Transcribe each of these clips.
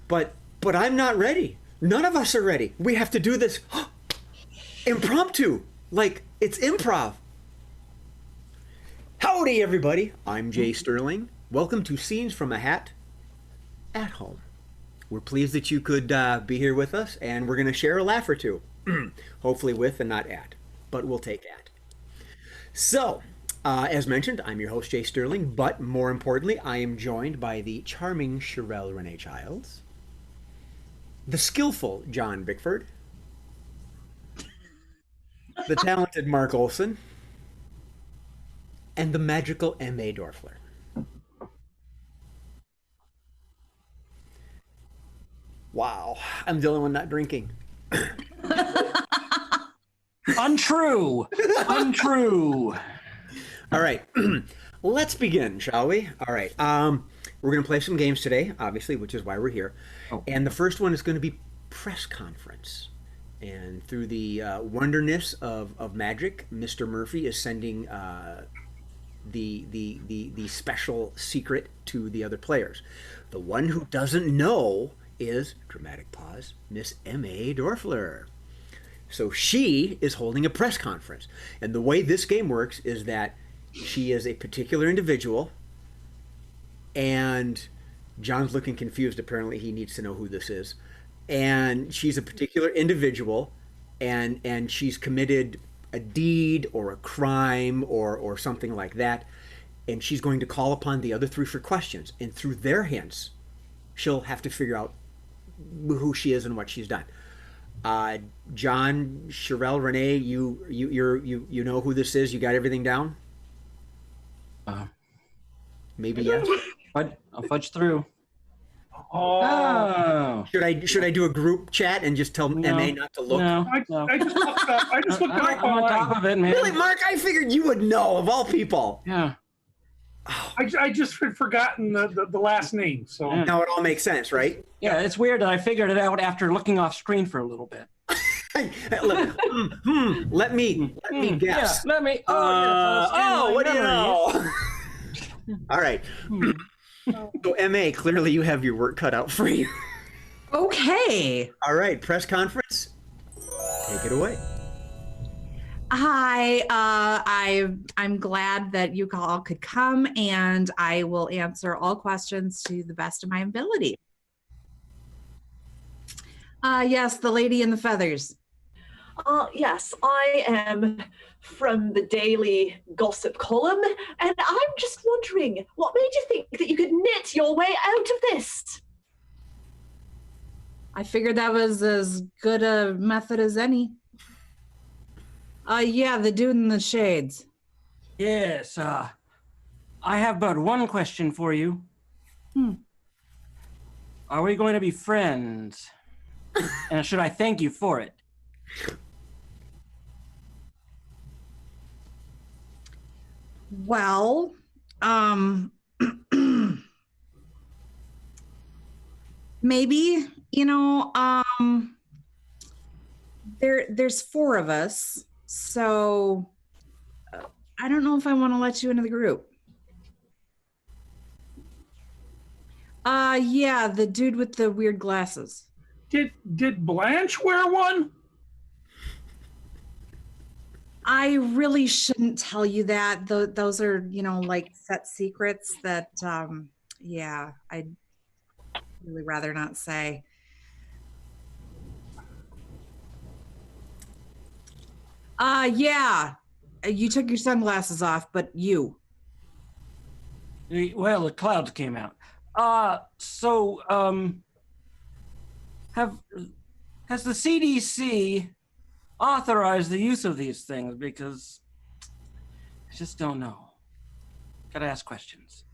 But I'm not ready. None of us are ready. We have to do this impromptu. Like it's improv. Howdy, everybody. I'm Jay Sterling. Welcome to Scenes from a Hat at Home. We're pleased that you could be here with us, and we're going to share a laugh or two. Hopefully with and not at, but we'll take at. So, as mentioned, I'm your host, Jay Sterling, but more importantly, I am joined by the charming Sherelle Renee Childs, the skillful John Bickford, the talented Mark Olson, and the magical M.A. Dorfler. Wow, I'm the only one not drinking. Untrue. Untrue. All right, let's begin, shall we? All right, we're going to play some games today, obviously, which is why we're here. Oh. And the first one is going to be press conference. And through the wonderness of magic, Mr. Murphy is sending the special secret to the other players. The one who doesn't know is, dramatic pause, Miss M.A. Dorfler. So she is holding a press conference. And the way this game works is that she is a particular individual, and John's looking confused. Apparently he needs to know who this is. And she's a particular individual, and she's committed a deed or a crime or something like that. And she's going to call upon the other three for questions. And through their hints, she'll have to figure out who she is and what she's done. John, Sherelle, Renee, you know who this is? You got everything down? Maybe yes. But I'll fudge through. Oh. Should I do a group chat and just tell MA not to look? No. I just looked it up. I just looked it up I'm on online. top of it, man. Really, Mark? I figured you would know, of all people. Yeah. I just had forgotten the last name. So Yeah. Now it all makes sense, right? Yeah, it's weird that I figured it out after looking off screen for a little bit. Let me guess. Yeah, let me. What do you know? All right. So, MA, clearly you have your work cut out for you. Okay. All right, press conference. Take it away. Hi. I'm glad that you all could come, and I will answer all questions to the best of my ability. Yes, the lady in the feathers. Yes, I am from the Daily Gossip column, and I'm just wondering, what made you think that you could knit your way out of this? I figured that was as good a method as any. Yeah, the dude in the shades. Yes, I have but one question for you. Are we going to be friends? And should I thank you for it? Well, maybe, there's four of us, so I don't know if I want to let you into the group. Yeah, the dude with the weird glasses. did Blanche wear one? I really shouldn't tell you that. Those are, like set secrets that, yeah, I'd really rather not say. Yeah, you took your sunglasses off, but you. Well, the clouds came out. Has the CDC authorized the use of these things? Because I just don't know. Gotta ask questions.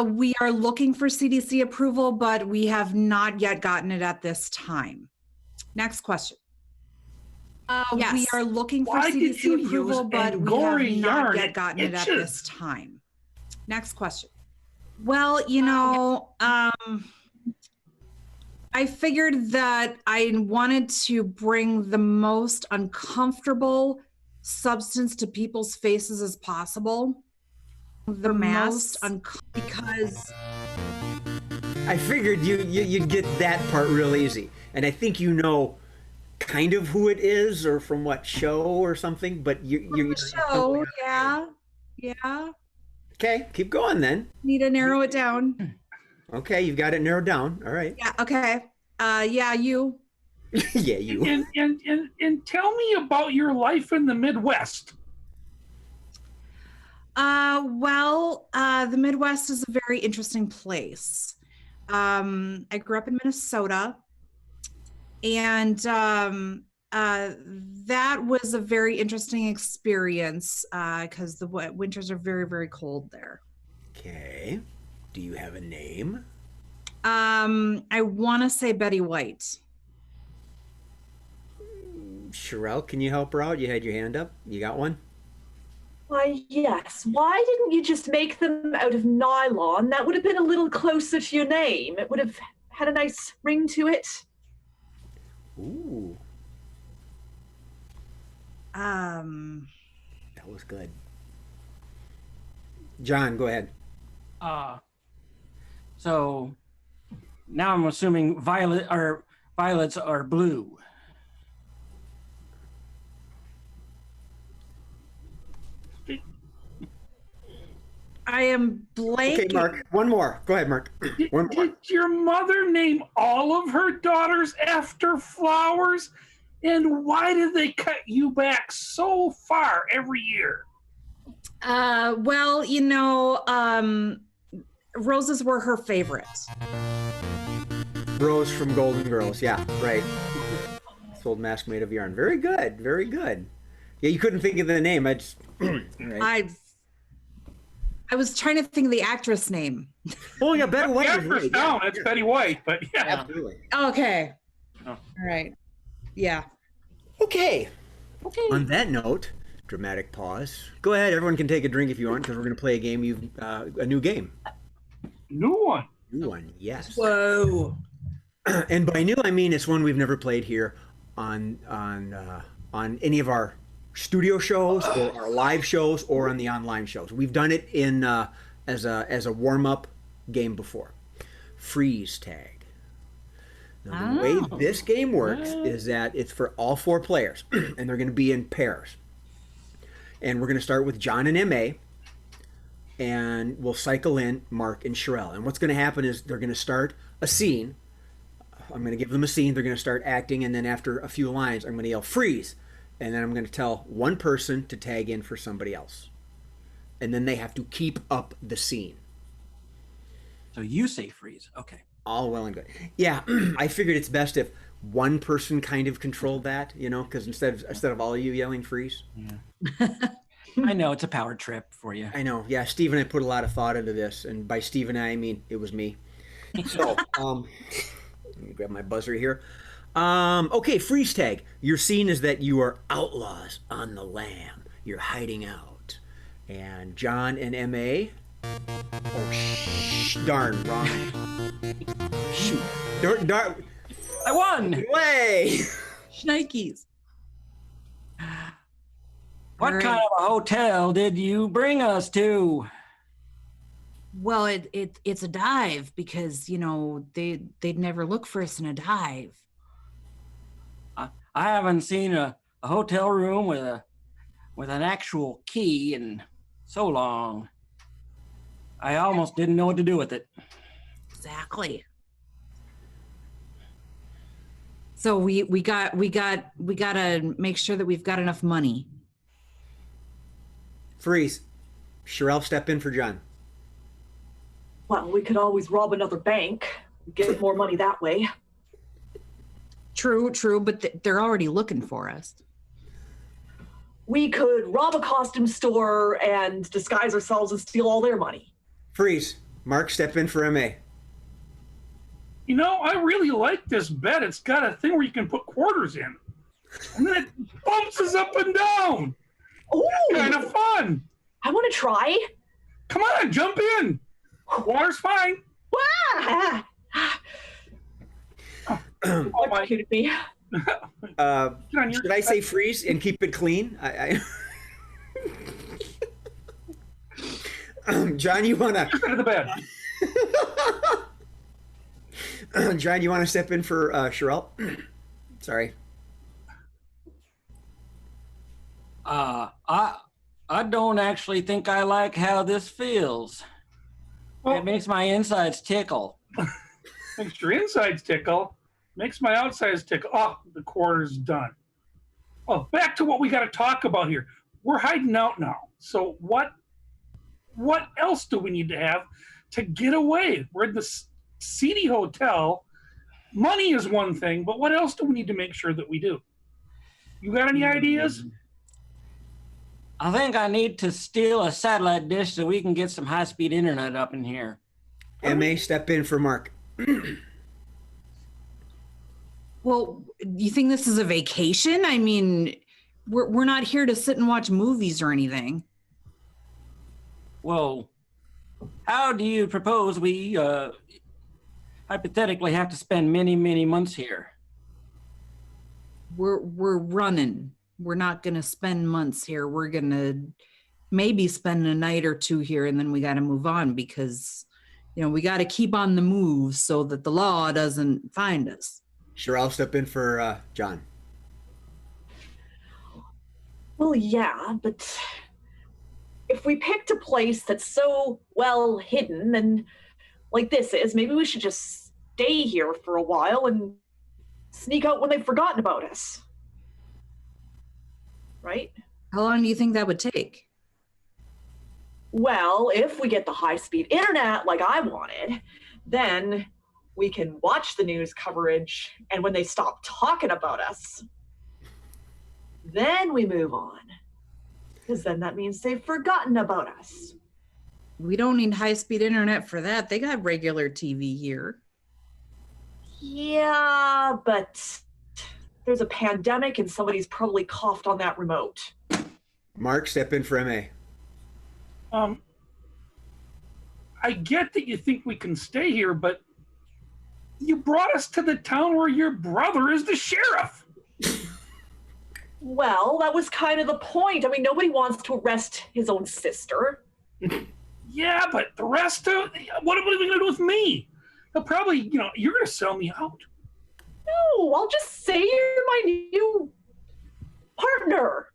We are looking for CDC approval, but we have not yet gotten it at this time. Next question. Yes, we are looking for Why did you CDC approval, use but we Angori have not yarn? yet gotten it at Itches. this time. Next question. Well, I figured that I wanted to bring the most uncomfortable substance to people's faces as possible. The most because I figured you'd get that part real easy, and I think you know kind of who it is or from what show or something. But you Show, yeah, yeah. okay. Keep going then. Need to narrow it down. Okay, you've got it narrowed down. All right. Yeah. Okay. Yeah. You. Yeah, you. And tell me about your life in the Midwest. Well, the Midwest is a very interesting place. I grew up in Minnesota, and that was a very interesting experience because the winters are very, very cold there. Okay. Do you have a name? I want to say Betty White. Sherelle, can you help her out? You had your hand up. You got one? Why, yes. Why didn't you just make them out of nylon? That would have been a little closer to your name. It would have had a nice ring to it. Ooh, that was good. John, go ahead. So now I'm assuming violets are blue. I am blanking. Okay, Mark. One more. Go ahead, Mark. One more. Did your mother name all of her daughters after flowers? And why did they cut you back so far every year? Well, roses were her favorite. Rose from Golden Girls. Yeah, right. This old mask made of yarn. Very good. Very good. Yeah, you couldn't think of the name. I just. Right. I was trying to think of the actress name. Oh yeah, Betty White. Yeah, first down, it's Betty White, but yeah. Absolutely. Okay. Oh. All right. Yeah. Okay. On that note, dramatic pause. Go ahead. Everyone can take a drink if you want, because we're going to play a game. A new game. New one. New one. Yes. Whoa. And by new, I mean it's one we've never played here on any of our studio shows or our live shows or on the online shows. We've done it in as a warm-up game before. Freeze tag. Now, the way this game works is that it's for all 4 players, and they're going to be in pairs. And we're going to start with John and MA, and we'll cycle in Mark and Sherelle. And what's going to happen is they're going to start a scene. I'm going to give them a scene. They're going to start acting, and then after a few lines, I'm going to yell freeze. And then I'm going to tell one person to tag in for somebody else. And then they have to keep up the scene. So you say freeze. Okay. All well and good. Yeah, I figured it's best if one person kind of controlled that, because instead of all of you yelling freeze. Yeah. I know it's a power trip for you. I know. Yeah, Steve and I put a lot of thought into this. And by Steve and I mean it was me. So, let me grab my buzzer here. Okay, freeze tag. Your scene is that you are outlaws on the lam. You're hiding out. And John and M.A. Oh, darn, wrong. Shoot. Darn. I won! Way! Shnikes. What All right. kind of a hotel did you bring us to? Well, it's a dive because, they'd never look for us in a dive. I haven't seen a hotel room with an actual key in so long. I almost didn't know what to do with it. Exactly. So we gotta make sure that we've got enough money. Freeze. Sherelle, step in for John. Well, we could always rob another bank, get more money that way. True, but they're already looking for us. We could rob a costume store and disguise ourselves and steal all their money. Freeze. Mark, step in for M.A. I really like this bed. It's got a thing where you can put quarters in. And then it bounces up and down. Ooh, Kind of fun. I want to try. Come on, jump in. Water's fine. Ah! Electrocuted me. Should I say freeze and keep it clean? John, you want to? Get out of the bed. John, you want to step in for Sherelle? Sorry. I don't actually think I like how this feels. Well, It makes my insides tickle. makes your insides tickle, makes my outsides tickle. Oh, the quarter's done. Oh, back to what we got to talk about here. We're hiding out now. So what else do we need to have to get away? We're in the seedy hotel. Money is one thing, but what else do we need to make sure that we do? You got any ideas? I think I need to steal a satellite dish so we can get some high-speed internet up in here. MA, step in for Mark. Well, you think this is a vacation? I mean, we're not here to sit and watch movies or anything. Well, how do you propose we hypothetically have to spend many, many months here? We're running. We're not going to spend months here. We're going to maybe spend a night or two here, and then we got to move on because, we got to keep on the move so that the law doesn't find us. Sherelle, step in for John. Well, yeah, but if we picked a place that's so well hidden and like this is, maybe we should just stay here for a while and sneak out when they've forgotten about us. Right? How long do you think that would take? Well, if we get the high-speed internet like I wanted, then we can watch the news coverage, and when they stop talking about us, then we move on. Because then that means they've forgotten about us. We don't need high-speed internet for that. They got regular TV here. Yeah, but there's a pandemic and somebody's probably coughed on that remote. Mark, step in for MA. I get that you think we can stay here, but you brought us to the town where your brother is the sheriff. Well, that was kind of the point. I mean, nobody wants to arrest his own sister. Yeah, but the rest of what are we going to do with me? They'll probably, you're going to sell me out. No, I'll just say you're my new partner.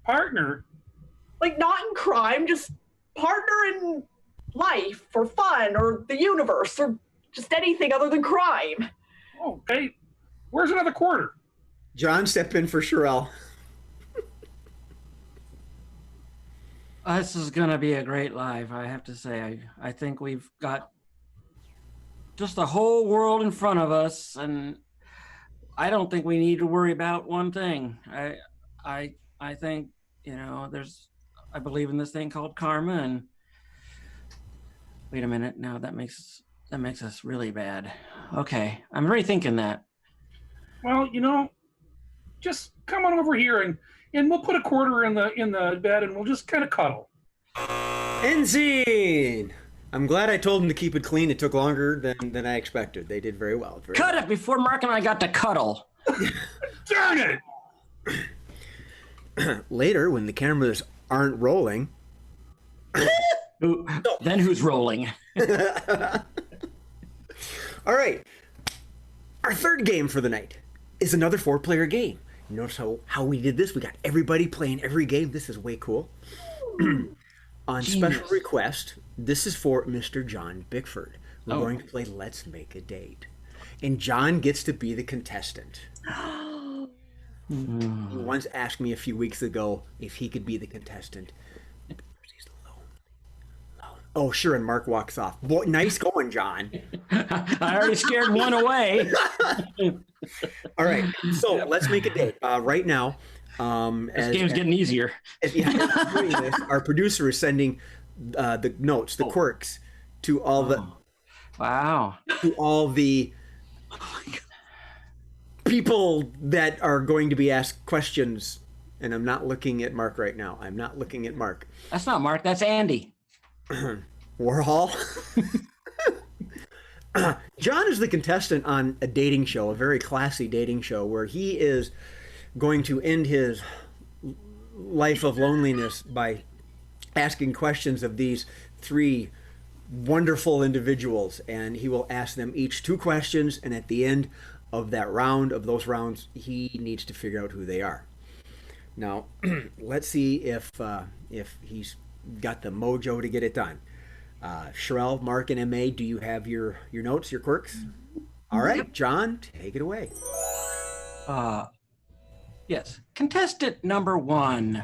Partner? Like, not in crime, just partner in life or fun or the universe or just anything other than crime. Okay. Where's another quarter? John, step in for Sherelle. This is going to be a great live, I have to say. I think we've got just the whole world in front of us, and I don't think we need to worry about one thing. I think, I believe in this thing called karma, and wait a minute, now that makes us really bad. Okay, I'm rethinking that. Well, just come on over here and we'll put a quarter in the bed and we'll just kind of cuddle. End scene. I'm glad I told them to keep it clean. It took longer than I expected. They did very well. Cut it before Mark and I got to cuddle. Darn it! Later, when the cameras aren't rolling. Then who's rolling? All right. Our third game for the night is another 4-player game. Notice how we did this? We got everybody playing every game. This is way cool. On Genius. Special request, this is for Mr. John Bickford. We're going to play Let's Make a Date. And John gets to be the contestant. He once asked me a few weeks ago if he could be the contestant. He's alone. Oh, sure, and Mark walks off. Boy, nice going, John. I already scared one away. All right, so let's make a date. Right now, this game's getting easier. As doing this, our producer is sending the notes, the quirks, to all the people that are going to be asked questions. And I'm not looking at Mark right now. I'm not looking at Mark. That's not Mark. That's Andy. Warhol. John is the contestant on a dating show, a very classy dating show, where he is going to end his life of loneliness by asking questions of these 3 wonderful individuals, and he will ask them each 2 questions, and at the end of those rounds, he needs to figure out who they are. Now, let's see if he's got the mojo to get it done. Sherelle, Mark, and MA, do you have your notes, your quirks? All right, John, take it away. Yes. Contestant number 1.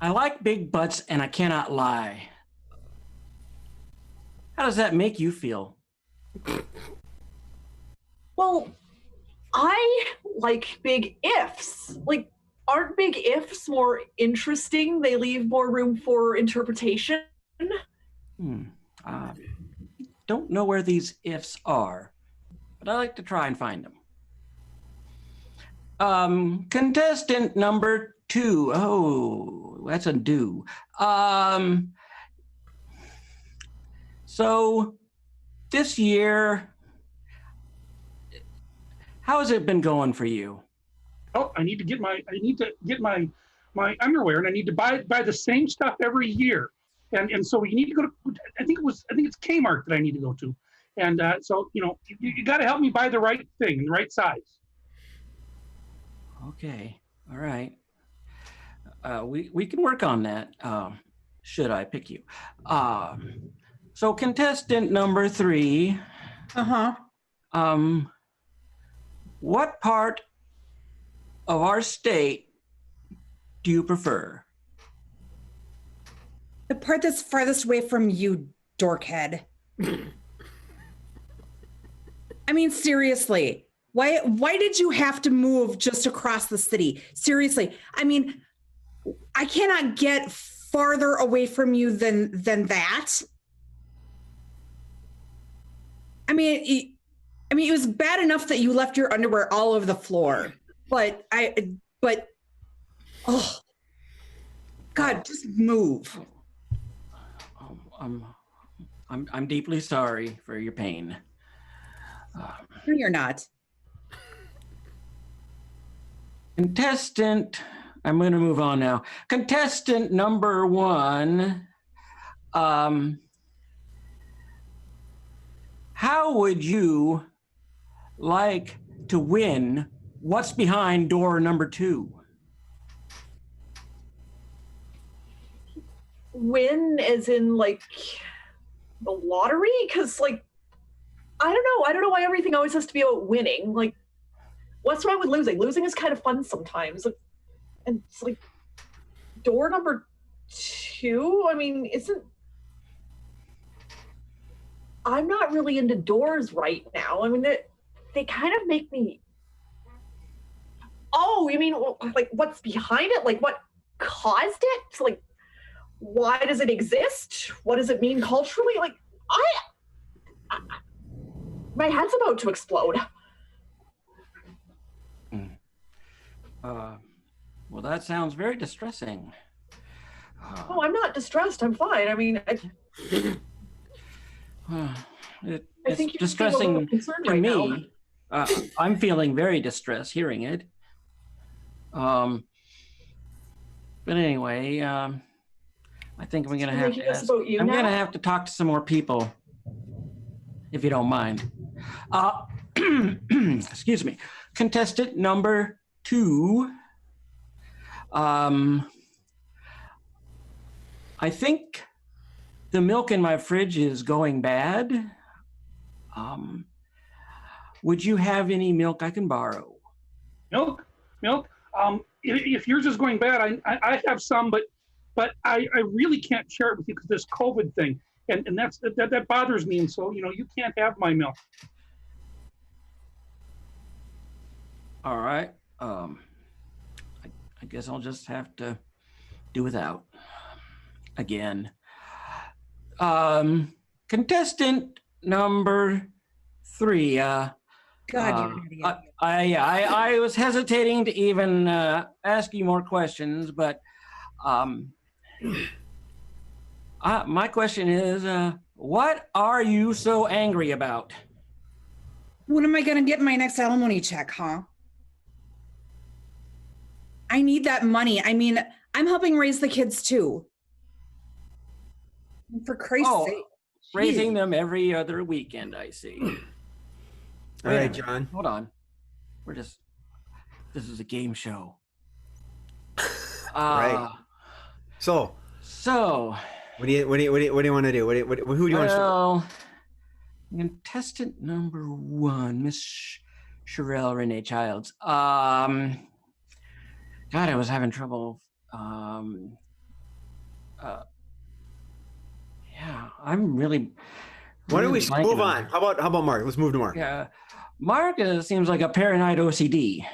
I like big butts and I cannot lie. How does that make you feel? Well, I like big ifs. Like, aren't big ifs more interesting? They leave more room for interpretation. Don't know where these ifs are, but I like to try and find them. Contestant number 2. Oh, that's a do. So this year, how has it been going for you? Oh, I need to get my underwear, and I need to buy the same stuff every year. And so you need to go to, I think it's Kmart that I need to go to. And so, you got to help me buy the right thing, the right size. Okay. All right. We can work on that. Should I pick you? So contestant number 3. What part of our state do you prefer? The part that's farthest away from you, dorkhead. I mean, seriously, why did you have to move just across the city? Seriously, I mean, I cannot get farther away from you than that. I mean, it was bad enough that you left your underwear all over the floor, but oh, God, just move. I'm deeply sorry for your pain. No, you're not. Contestant, I'm going to move on now. Contestant number 1. How would you like to win what's behind door number 2? Win as in like the lottery? Because like, I don't know why everything always has to be about winning. Like, what's wrong with losing? Losing is kind of fun sometimes. And it's like door number 2. I mean, I'm not really into doors right now. I mean, they kind of make me. Oh, you mean like what's behind it? Like what caused it? Like, why does it exist? What does it mean culturally? Like, my head's about to explode. Well, that sounds very distressing. Oh, I'm not distressed. I'm fine. I mean, I It's think you're distressing concerned to right me. I'm feeling very distressed hearing it. But anyway, I think I'm gonna have to ask, I'm gonna have to talk to some more people, if you don't mind. Excuse me. Contestant number 2. I think the milk in my fridge is going bad. Would you have any milk I can borrow? Milk. If yours is going bad, I have some, but I really can't share it with you because this COVID thing, and that bothers me. And so you can't have my milk. All right. I guess I'll just have to do without again. Contestant number 3. God, you're an idiot. I was hesitating to even ask you more questions, but my question is, what are you so angry about? When am I going to get my next alimony check, huh? I need that money. I mean, I'm helping raise the kids too. For Christ's Oh, sake. raising Jeez. them every other weekend, I see. All Wait a right, minute. John. Hold on. This is a game show. Right. So, So, what do you want to do? Who do you want to? well, contestant number 1, Miss Sherelle Renee Childs. God, I was having trouble. Yeah, I'm really. Why don't we really move blanking on? How about Mark? Let's move to Mark. Yeah, Mark seems like a paranoid OCD.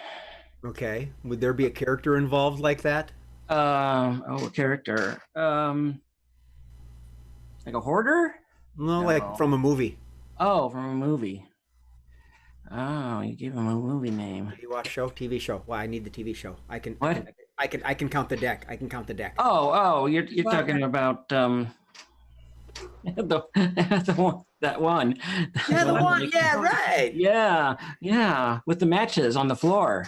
Okay. Would there be a character involved like that? A character. Like a hoarder? No, No. like from a movie. Oh, from a movie. Oh, you gave him a movie name. You watch show, TV show. Well, I need the TV show. I can. What? I can count the deck. I can count the deck. Oh, you're Well, talking about the one that one. Yeah, the one. Yeah, right. Yeah, with the matches on the floor.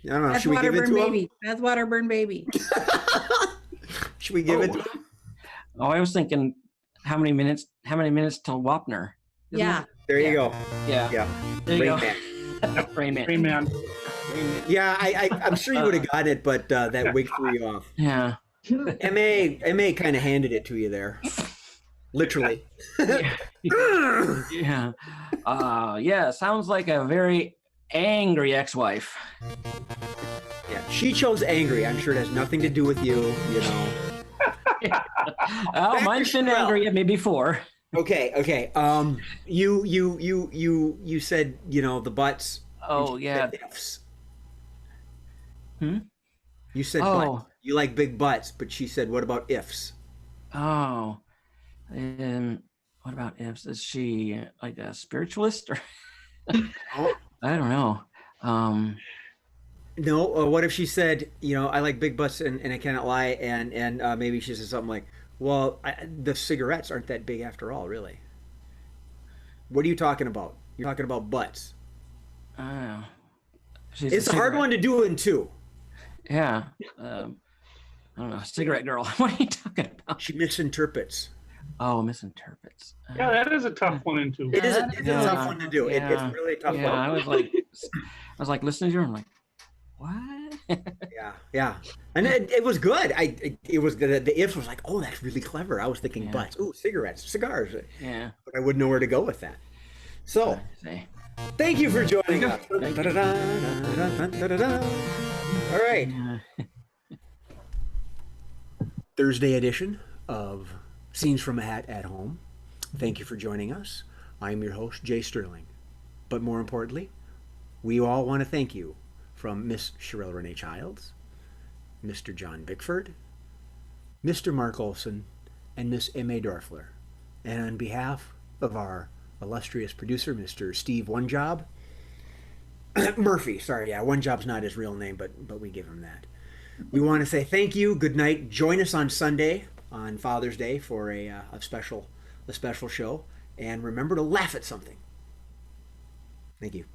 I don't know. That's Should we give it Waterburn to him? baby. That's Waterburn baby. Should we give it to him? Oh, I was thinking, how many minutes till Wapner? Isn't Yeah. it? There you go. Yeah. Yeah. There you Rain go. Man. Rain Man. Rain Man. Rain Man. Yeah, I'm sure you would have got it, but that wig threw you off. Yeah. MA kind of handed it to you there. Literally. Yeah. Yeah. Sounds like a very angry ex-wife. Yeah, she chose angry. I'm sure it has nothing to do with you, you know. Oh, Back mine's to been Sherelle. angry at me before. Okay. You said, you know, the butts. Oh, You yeah. said ifs. Hmm? You said Oh. butts. You like big butts, but she said, what about ifs? Oh. What about ifs? Is she like a spiritualist or Oh, I don't know. no, what if she said, you know, I like big butts and I cannot lie, and maybe she said something like, well, the cigarettes aren't that big after all, really. What are you talking about? You're talking about butts. I don't know. She's It's a hard cigarette- one to do in two. Yeah. I don't know. Cigarette girl. What are you talking about? She misinterprets. Oh, misinterprets. Yeah, that is a tough one into. It is a, that it's is a tough a- one to do. It's yeah, really a tough Yeah, I one. was like listening to her. I'm like, what? Yeah. And it was good. It was the if was like, oh, that's really clever. I was thinking Yeah. butts. Ooh, cigarettes, cigars. Yeah. But I wouldn't know where to go with that. So, Say. thank you for joining us. Thank you. All right. Yeah. Thursday edition of Scenes from a Hat at Home. Thank you for joining us. I'm your host, Jay Sterling. But more importantly, we all want to thank you from Miss Sherelle Renee Childs, Mr. John Bickford, Mr. Mark Olson, and Miss M.A. Dorfler. And on behalf of our illustrious producer, Mr. Steve One Job, Murphy, sorry, yeah, One Job's not his real name, but we give him that. We want to say thank you, good night. Join us on Sunday, on Father's Day, for a special show. And remember to laugh at something. Thank you.